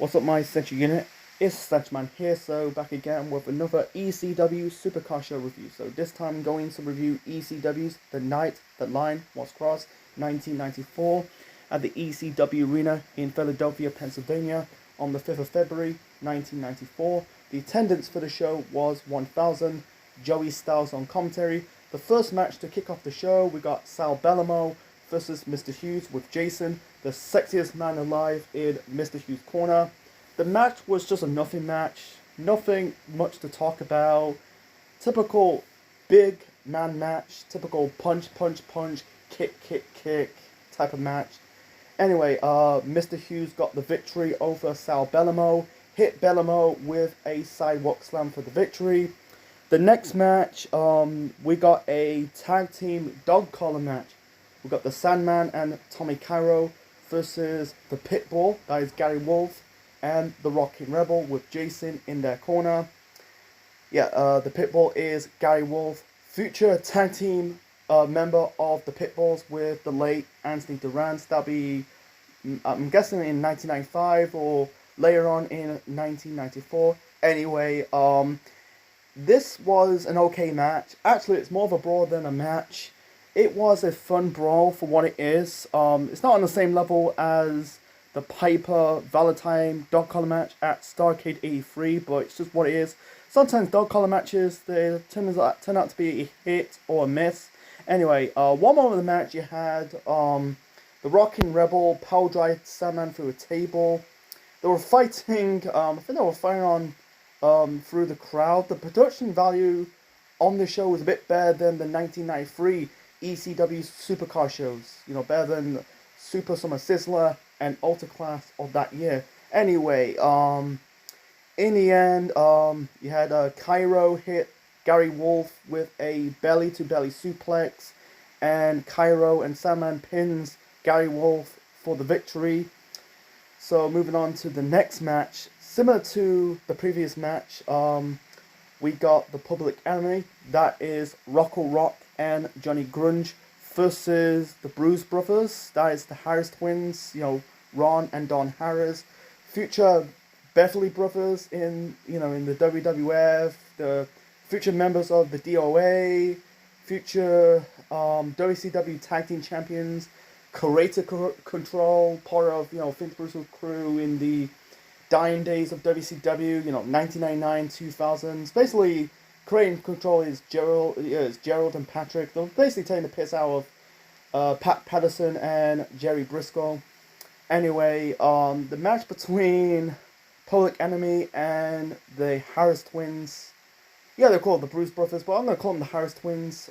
What's up, my Central Unit? It's Stenchman here, so back again with another ECW Supercar Show review. So this time I'm going to review ECW's The Night That Line Was Crossed 1994 at the ECW Arena in Philadelphia, Pennsylvania on the 5th of February 1994. The attendance for the show was 1,000. Joey Styles on commentary. The first match to kick off the show, we got Sal Bellomo versus Mr. Hughes with Jason, the sexiest man alive, in Mr. Hughes' corner. The match was just a nothing match. Nothing much to talk about. Typical big man match. Typical punch, punch, punch, kick, kick, kick type of match. Anyway, Mr. Hughes got the victory over Sal Bellomo. Hit Bellomo with a sidewalk slam for the victory. The next match, we got a tag team dog collar match. We got the Sandman and Tommy Cairo versus the Pitbull, that is Gary Wolf, and the Rockin' Rebel with Jason in their corner. The Pitbull is Gary Wolf, future tag team member of the Pitbulls with the late Anthony Durant. That'll be, I'm guessing, in 1995 or later on in 1994. Anyway, this was an okay match. Actually, it's more of a brawl than a match. It was a fun brawl for what it is. It's not on the same level as the Piper Valentine dog collar match at Starrcade 83, but it's just what it is. Sometimes dog collar matches, they turn out to be a hit or a miss. Anyway, one moment of the match, you had the Rockin' Rebel power drive Sandman through a table. They were fighting, I think they were fighting on through the crowd. The production value on the show was a bit better than the 1993 ECW Supercar shows. You know, better than Super Summer Sizzler and Ultra Class of that year. Anyway, in the end, you had Cairo hit Gary Wolf with a belly-to-belly suplex, and Cairo and Sandman pins Gary Wolf for the victory. So moving on to the next match, similar to the previous match, we got the Public Enemy, that is Rocco Rock and Johnny Grunge versus the Bruise Brothers, that is the Harris twins, you know, Ron and Don Harris, future Beverly Brothers in the WWF, the future members of the DOA, future WCW Tag Team Champions, Creator Control, part of, Vince Bruce's crew in the dying days of WCW, 1999, 2000s. Basically, Creator Control is Gerald and Patrick. They're basically taking the piss out of Pat Patterson and Jerry Briscoe. Anyway, the match between Public Enemy and the Harris twins, they're called the Bruce Brothers, but I'm going to call them the Harris twins.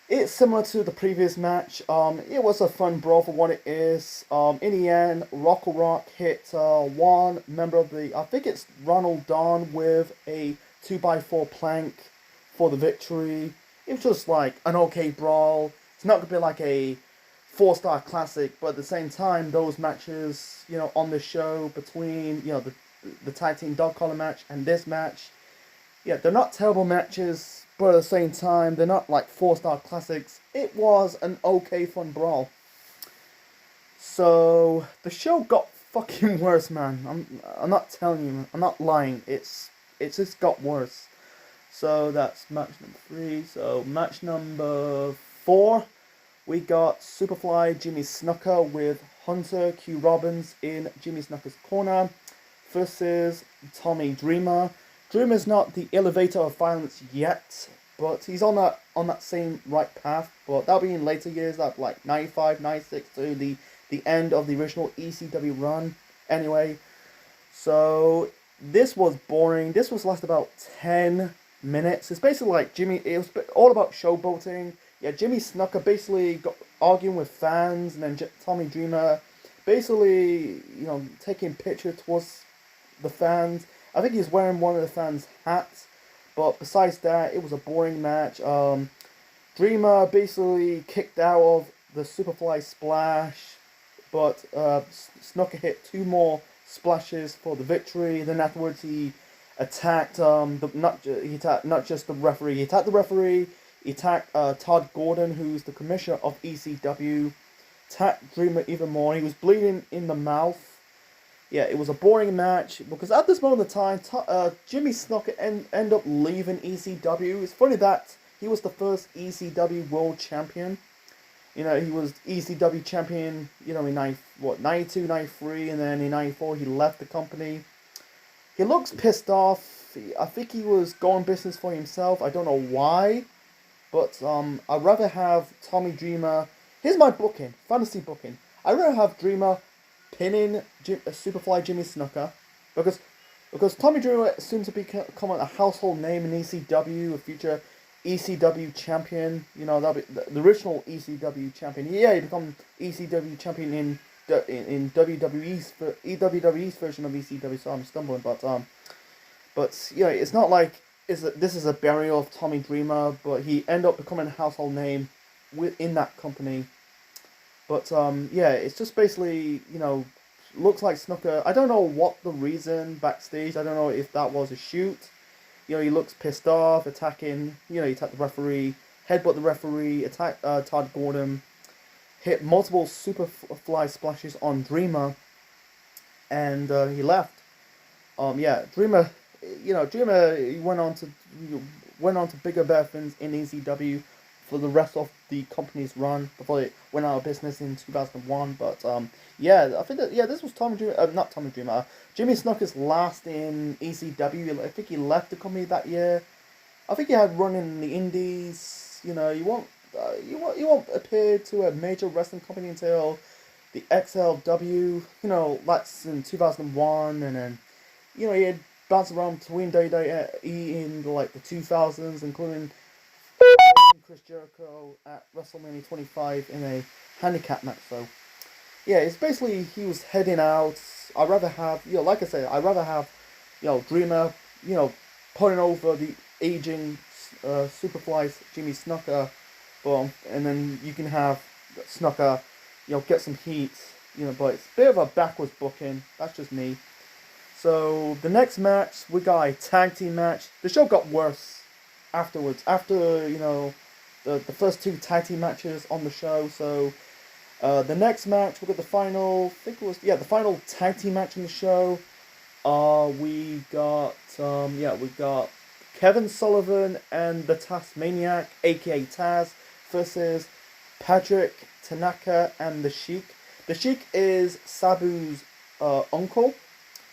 It's similar to the previous match. It was a fun brawl for what it is. In the end, Rocco Rock hit one member of the, I think it's Ronald Don, with a 2x4 plank for the victory. It was just like an okay brawl. It's not going to be like a 4-star classic, but at the same time, those matches, on the show between, the tag team dog collar match and this match, they're not terrible matches, but at the same time, they're not like 4-star classics. It was an okay fun brawl. So the show got fucking worse, man. I'm not telling you, I'm not lying. It's just got worse. So that's match number 3. So match number 4, we got Superfly Jimmy Snuka with Hunter Q Robbins in Jimmy Snuka's corner versus Tommy Dreamer. Dreamer's not the elevator of violence yet, but he's on that same right path. But that'll be in later years, that like 95, 96 to the end of the original ECW run. Anyway, so this was boring. This was last about 10 minutes. It's basically like it was all about showboating. Jimmy Snuka basically got arguing with fans, and then Tommy Dreamer basically, taking pictures towards the fans. I think he's wearing one of the fans' hats, but besides that, it was a boring match. Dreamer basically kicked out of the Superfly splash, but Snuka hit 2 more splashes for the victory. Then afterwards, he attacked not just the referee. He attacked the referee. He attacked Todd Gordon, who's the commissioner of ECW. Attacked Dreamer even more. He was bleeding in the mouth. yeah, it was a boring match because at this moment of time, Jimmy Snuka end up leaving ECW. It's funny that he was the first ECW World Champion. He was ECW champion, in 92, 93, and then in 94 he left the company. He looks pissed off. I think he was going business for himself. I don't know why, but I'd rather have Tommy Dreamer. Here's my booking, fantasy booking. I'd rather have Dreamer pinning Superfly Jimmy Snuka, because Tommy Dreamer seems to become a household name in ECW, a future ECW champion. That'll be the original ECW champion. Yeah, he become ECW champion in WWE's version of ECW. So I'm stumbling, but it's not like this is a burial of Tommy Dreamer, but he ended up becoming a household name within that company. But it's just basically looks like Snuka. I don't know what the reason backstage. I don't know if that was a shoot. He looks pissed off, attacking. He attacked the referee, headbutt the referee, attack Todd Gordon, hit multiple Superfly splashes on Dreamer, and he left. Dreamer. Dreamer he went on to bigger, better things in ECW for the rest of the company's run before it went out of business in 2001. But I think that this was not Tommy Dreamer, Jimmy Snuka's last in ECW. I think he left the company that year. I think he had run in the Indies. You won't appear to a major wrestling company until the XLW. That's in 2001, and then he had bounced around between WWE in the 2000s, including Chris Jericho at WrestleMania 25 in a handicap match. So it's basically he was heading out. I'd rather have like I said, I'd rather have Dreamer putting over the aging Superfly's Jimmy Snuka, and then you can have Snuka get some heat. But it's a bit of a backwards booking. That's just me. So the next match, we got a tag team match. The show got worse afterwards. After the first two tag team matches on the show. So the next match, we got the final. I think it was the final tag team match in the show. We got Kevin Sullivan and the Tasmaniac, aka Taz, versus Patrick Tanaka and the Sheik. The Sheik is Sabu's uncle.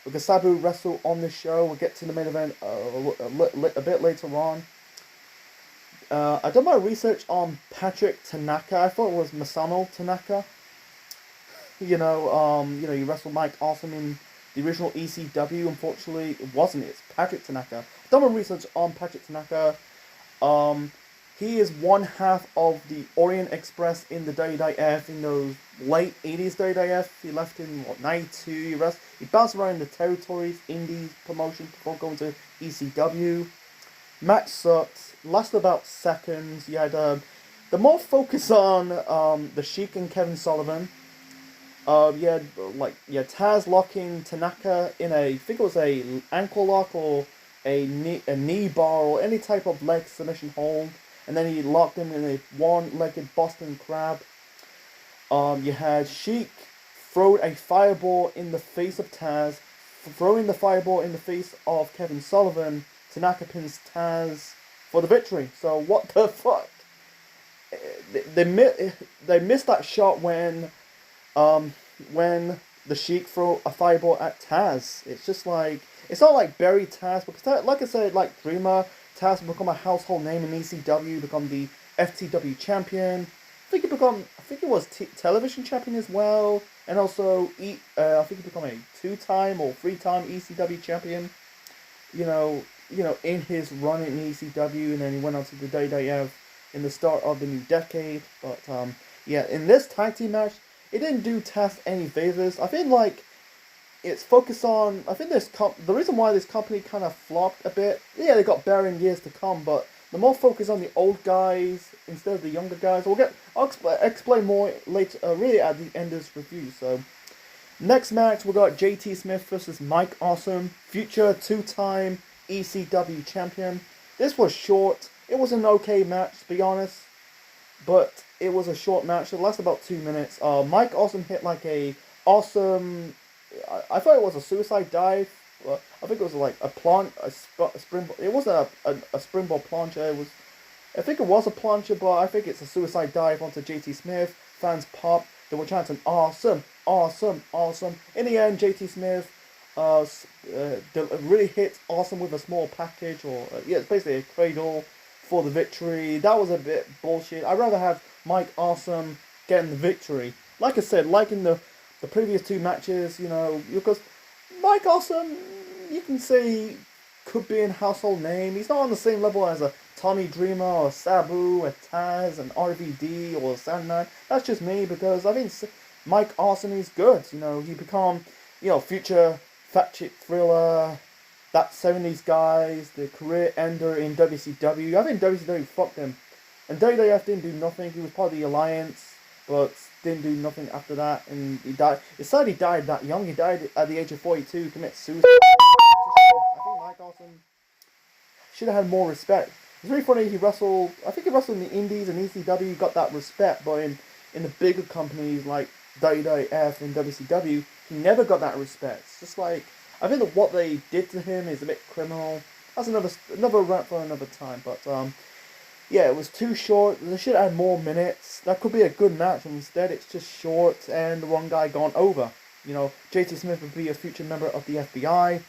Because Sabu wrestled on the show. We'll get to the main event a bit later on. I done my research on Patrick Tanaka. I thought it was Masano Tanaka. He wrestled Mike Awesome in the original ECW. Unfortunately, it wasn't. It's Patrick Tanaka. I've done my research on Patrick Tanaka. He is one half of the Orient Express in the WWF in those late 80s WWF. He left in 92. He bounced around the territories, indies, promotion before going to ECW. Match sucked. Lasted about seconds. You had the more focus on the Sheik and Kevin Sullivan. Taz locking Tanaka in I think it was a ankle lock or a knee bar or any type of leg submission hold. And then he locked him in a one-legged Boston Crab. You had Sheik throw a fireball in the face of Taz, throwing the fireball in the face of Kevin Sullivan. Tanaka pins Taz for the victory. So what the fuck? They missed that shot when the Sheik threw a fireball at Taz. It's just like it's not like bury Taz because like I said, like Dreamer. Taz become a household name in ECW, become the FTW champion. I think it was television champion as well, and also I think he become a 2-time or 3-time ECW champion. In his run in ECW, and then he went on to the WWF in the start of the new decade. But in this tag team match, it didn't do Taz any favors. I feel like it's focused on. I think the reason why this company kind of flopped a bit. Yeah, they got better in years to come, but the more focus on the old guys instead of the younger guys. I'll explain more later. Really at the end of this review. So next match we got JT Smith versus Mike Awesome, future 2-time ECW champion. This was short. It was an okay match to be honest, but it was a short match. It lasted about 2 minutes. Mike Awesome hit like a awesome I thought it was a suicide dive. I think it was like a springboard. It wasn't a springboard plancher. It was, I think it was a plancher, but I think it's a suicide dive onto JT Smith. Fans pop. They were chanting awesome, awesome, awesome. In the end, JT Smith really hit awesome with a small package, or yeah, it's basically a cradle for the victory. That was a bit bullshit. I'd rather have Mike Awesome getting the victory. Like I said, like in the previous two matches, you know, because Mike Awesome, you can say he could be in household name. He's not on the same level as a Tommy Dreamer or Sabu or Taz and RVD or Sandman. That's just me, because I think Mike Awesome is good. You know, he become, you know, future Fat Chick Thriller, that 70s guys, the career ender in WCW. I think WCW fucked him. And WWF didn't do nothing. He was part of the Alliance, but didn't do nothing after that. And he died. It's sad he died that young. He died at the age of 42, commit suicide. I think Mike Awesome should have had more respect. It's really funny, he wrestled, I think he wrestled in the Indies and ECW, got that respect, but in the bigger companies like WWF and WCW, he never got that respect. It's just like, I think that what they did to him is a bit criminal. That's another rant for another time, but yeah, it was too short. They should have had more minutes. That could be a good match, and instead it's just short and the wrong guy gone over. You know, JT Smith would be a future member of the FBI.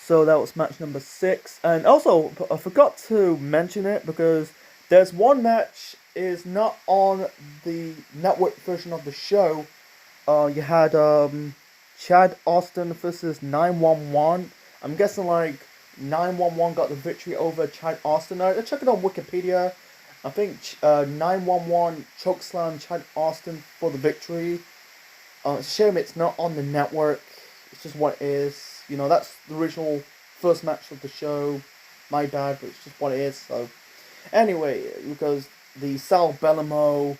So that was match number 6. And also, I forgot to mention it because there's one match is not on the network version of the show. You had Chad Austin versus 911. I'm guessing like 911 got the victory over Chad Austin. I checked it on Wikipedia. I think 911 chokeslam Chad Austin for the victory. It's a shame it's not on the network. It's just what it is. You know, that's the original first match of the show. My bad, but it's just what it is. So, anyway, because the Sal Bellomo,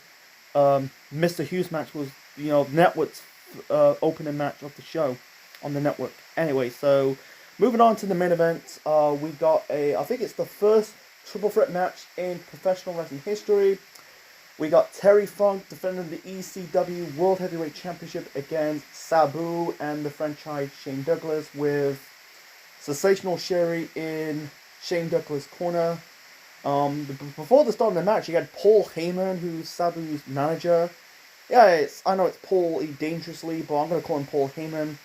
Mr. Hughes match was, you know, network's opening match of the show on the network. Anyway, so moving on to the main event, we got I think it's the first triple threat match in professional wrestling history. We got Terry Funk defending the ECW World Heavyweight Championship against Sabu and the franchise Shane Douglas, with Sensational Sherry in Shane Douglas' corner. Before the start of the match, you had Paul Heyman, who's Sabu's manager. Yeah, I know it's Paul E. Dangerously, but I'm going to call him Paul Heyman.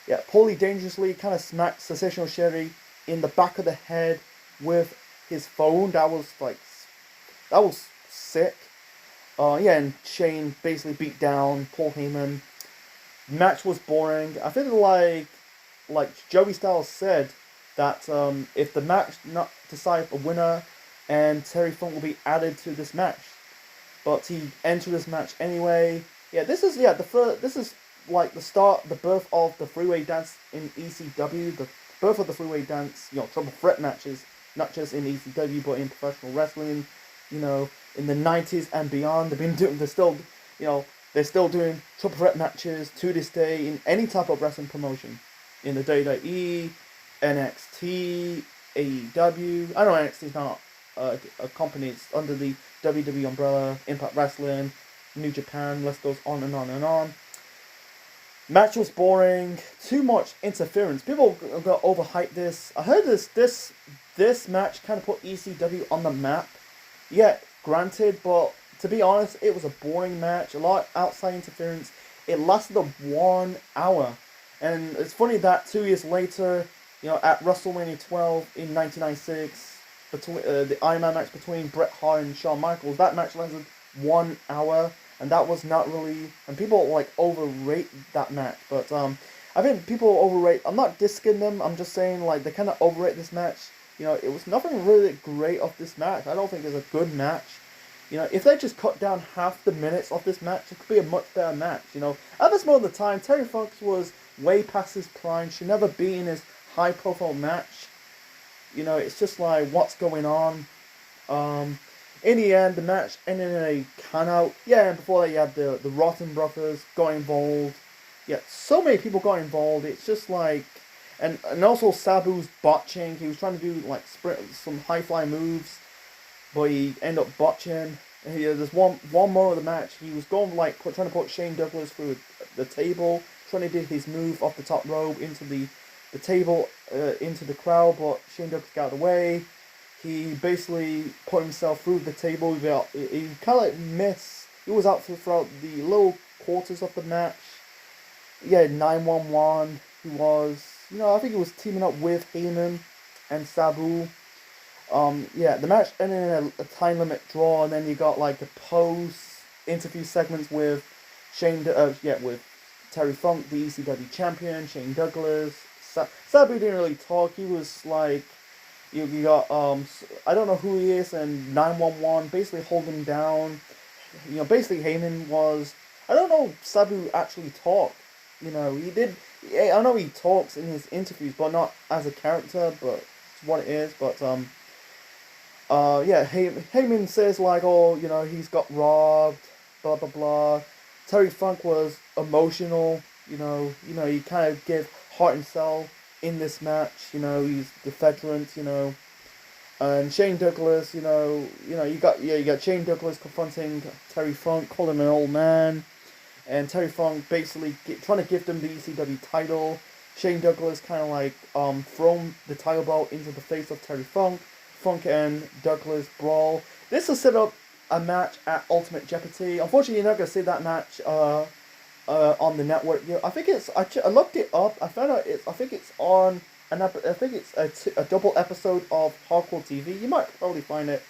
Yeah, Paul E. Dangerously kind of smacked Sensational Sherry in the back of the head with his phone. That was sick. Yeah, and Shane basically beat down Paul Heyman. Match was boring. I think like Joey Styles said that if the match not decide a winner, and Terry Funk will be added to this match, but he entered this match anyway. Yeah, this is like the start, the birth of the freeway dance in ECW, the birth of the freeway dance, you know, triple threat matches, not just in ECW but in professional wrestling. You know, in the 90s and beyond, they're still doing triple threat matches to this day in any type of wrestling promotion. In the WWE, NXT, AEW. I know NXT is not a company, it's under the WWE umbrella, Impact Wrestling, New Japan, list goes on and on and on. Match was boring, too much interference. People are gonna overhype this. I heard this match kind of put ECW on the map. Yeah, granted, but to be honest, it was a boring match. A lot of outside interference. It lasted 1 hour. And it's funny that 2 years later, you know, at WrestleMania 12 in 1996, between the Iron Man match between Bret Hart and Shawn Michaels, that match lasted 1 hour, and that was not really, and people like overrate that match. But I think people overrate. I'm not dissing them. I'm just saying like they kind of overrate this match. You know, it was nothing really great of this match. I don't think it's a good match. You know, if they just cut down half the minutes of this match, it could be a much better match. You know, at this moment of the time, Terry Funk was way past his prime. Should never be in his high-profile match. You know, it's just like, what's going on? In the end, the match ended in a count-out. Yeah, and before that, you had the Rotten Brothers got involved. Yeah, so many people got involved. It's just like... And also Sabu's botching. He was trying to do like some high fly moves, but he ended up botching. And there's one more of the match. He was going like trying to put Shane Douglas through the table. trying to do his move off the top rope into the table, into the crowd, but Shane Douglas got out of the way. He basically put himself through the table. He kind of like missed. He was out throughout the low quarters of the match. Yeah, 911. He was, I think he was teaming up with Heyman and Sabu. Yeah, the match ended in a time limit draw, and then you got like a post interview segments with with Terry Funk, the ECW champion, Shane Douglas. Sabu didn't really talk. He was like, you got I don't know who he is, and 911 basically holding him down. Basically Heyman was, I don't know if Sabu actually talked. He did. I know he talks in his interviews, but not as a character, but it's what it is. But yeah, Heyman says like, oh, he's got robbed, blah blah blah. Terry Funk was emotional. He kind of gave heart and soul in this match. He's the veteran. And Shane Douglas. You got Shane Douglas confronting Terry Funk, calling him an old man. And Terry Funk basically trying to give them the ECW title. Shane Douglas kind of like thrown the title belt into the face of Terry Funk. Funk and Douglas brawl. This will set up a match at Ultimate Jeopardy. Unfortunately, you're not gonna see that match on the network. I think it's. I looked it up. I found out I think it's on I think it's a double episode of Hardcore TV. You might probably find it.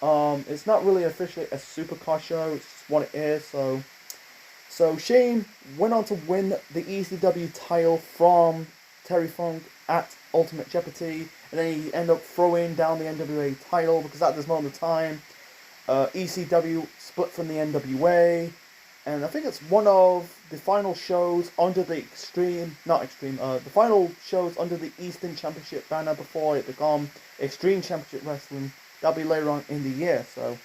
It's not really officially a supercar show. It's just what it is. So Shane went on to win the ECW title from Terry Funk at Ultimate Jeopardy, and then he ended up throwing down the NWA title because at this moment of time, ECW split from the NWA, and I think it's one of the final shows under the the final shows under the Eastern Championship banner before it become Extreme Championship Wrestling. That'll be later on in the year, so.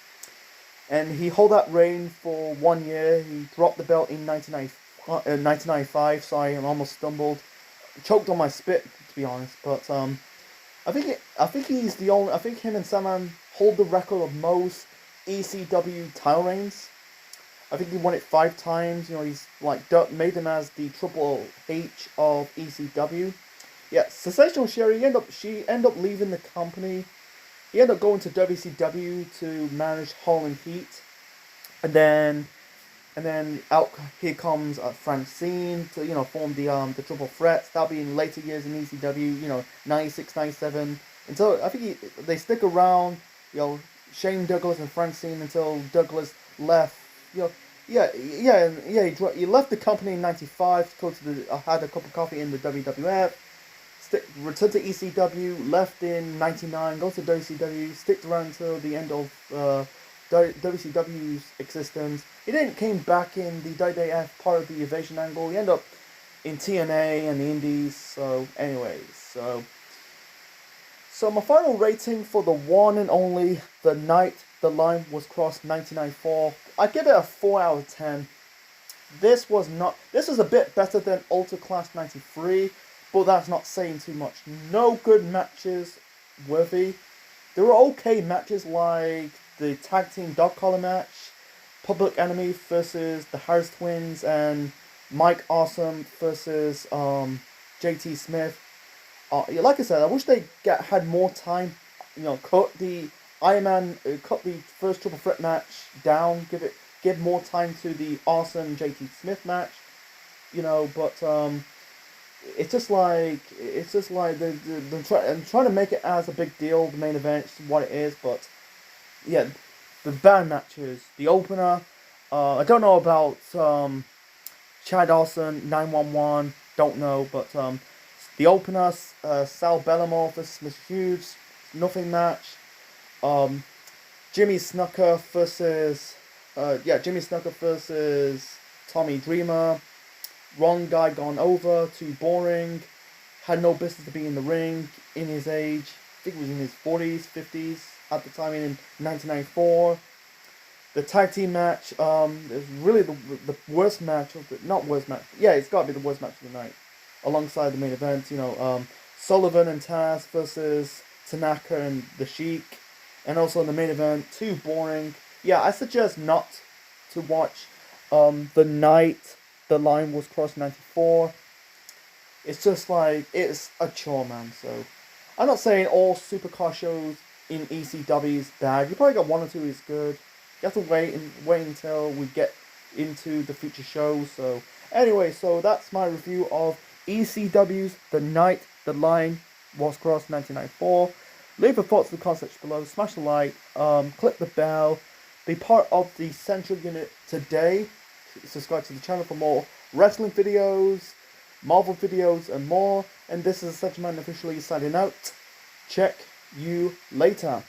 And he held that reign for 1 year. He dropped the belt in 1995. Sorry, I almost stumbled. Choked on my spit, to be honest. But I think he's the only. I think him and Saman hold the record of most ECW title reigns. I think he won it 5 times. He's like made him as the Triple H of ECW. Yeah, Sensational Sherry. She ended up leaving the company. He ended up going to WCW to manage Harlem Heat, and then out here comes Francine to form the Triple Threats. That'll be in later years in ECW, 96, 97. Until I think they stick around, Shane Douglas and Francine until Douglas left. He left the company in 95 to go to had a cup of coffee in the WWF. Returned to ECW, left in 99, go to WCW, sticked around until the end of WCW's existence. He then came back in the WWF part of the Evasion angle. He ended up in TNA and the Indies. So, anyways, so my final rating for the one and only The Night the Line Was Crossed 1994, I give it a 4 out of 10. This was a bit better than Ultra Class 93. But that's not saying too much. No good matches worthy. There were okay matches like the tag team dog collar match, Public Enemy versus the Harris Twins, and Mike Awesome versus JT Smith. Like I said, I wish they had more time. Cut the Iron Man, cut the first Triple Threat match down. Give more time to the Awesome JT Smith match. But. It's just like they're trying to make it as a big deal. The main event is what it is, but yeah, the bad matches. The opener, I don't know about Chad Dawson 911. Don't know, but the opener, Sal Bellamore versus Mr. Hughes, nothing match. Jimmy Snuka versus Tommy Dreamer. Wrong guy gone over, too boring, had no business to be in the ring in his age. I think he was in his 40s, 50s at the time in 1994. The tag team match is really the worst match it's got to be the worst match of the night, alongside the main event. Sullivan and Taz versus Tanaka and the Sheik, and also in the main event, too boring. Yeah, I suggest not to watch The Night the line was crossed 94. It's just like, it's a chore, man. So I'm not saying all supercar shows in ECW is bad. You probably got one or two is good. You have to wait until we get into the future shows. So anyway, so that's my review of ECW's The Night the Line Was Crossed 1994. Leave your thoughts in the comment section below. Smash the like. Click the bell. Be part of the Central Unit today. Subscribe to the channel for more wrestling videos, Marvel videos, and more. And this is Central Man officially signing out. Check you later.